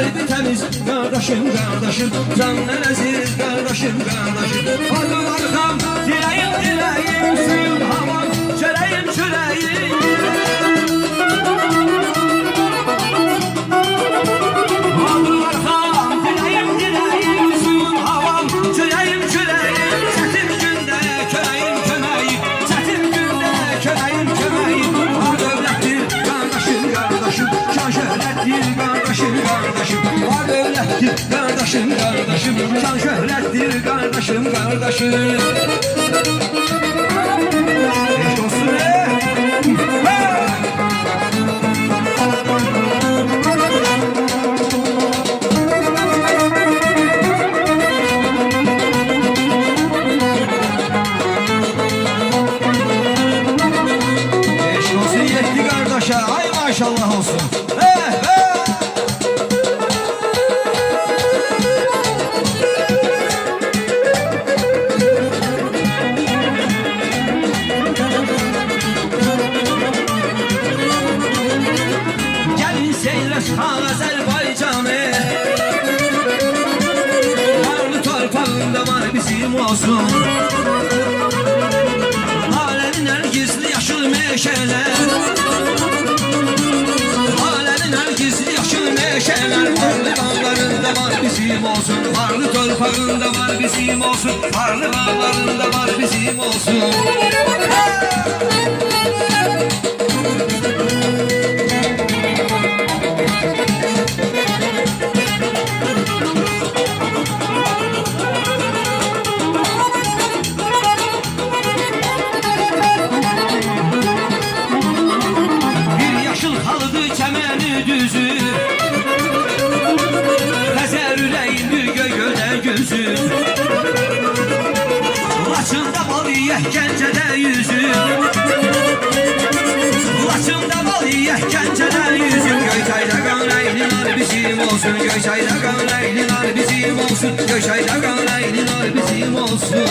kalbi temiz kardeşim kardeşim, canlar aziz kardeşim kardeşim. Adım arkam dileğim dileğim, suyum havam çöreğim çöreğim. Adım arkam dileğim dileğim, suyum havam çöreğim çöreğim. Çetin günde köreğim kömeğim, çetin günde köreğim kömeğim. Var dövlettir kardeşim kardeşim, şan şöhrettir kardeşim kardeşim. Var dövlettir kardeşim kardeşim, şan şöhrettir kardeşim kardeşim. Eşk olsun Eşk olsun yetti kardeşe, ay maşallah olsun. Azerbaycan'ı varlı torpağında var bizim olsun. Alemin her gizli yaşıl meşeler, alemin her gizli yaşıl meşeler. Varlı dağlarında var bizim olsun, varlı torpağında var bizim olsun, varlı dağlarında var bizim olsun. Çemeni düzü Tezer ürəyimdir göy-gödə gözü. Laçında bal yiyək Gəncədə yüzü, Laçında bal yiyək Gəncədə yüzü. Göyçayda qan rəynilər bizim olsun, Göyçayda qan rəynilər bizim olsun, Göyçayda qan rəynilər bizim olsun.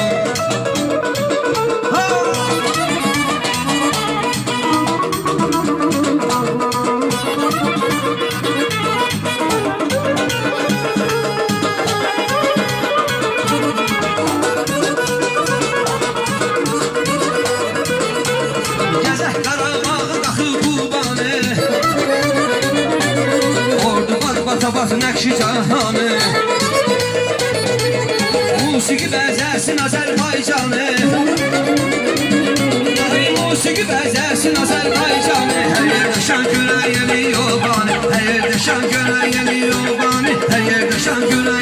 Tabaq nəqşi cahanı, musiqi bəzəsin Azərbaycanı, musiqi bəzəsin Azərbaycanı. Hər yerdə şan gülər yeli yobani, hər yerdə şan gülər yeli yobani, hər yerdə şan gülər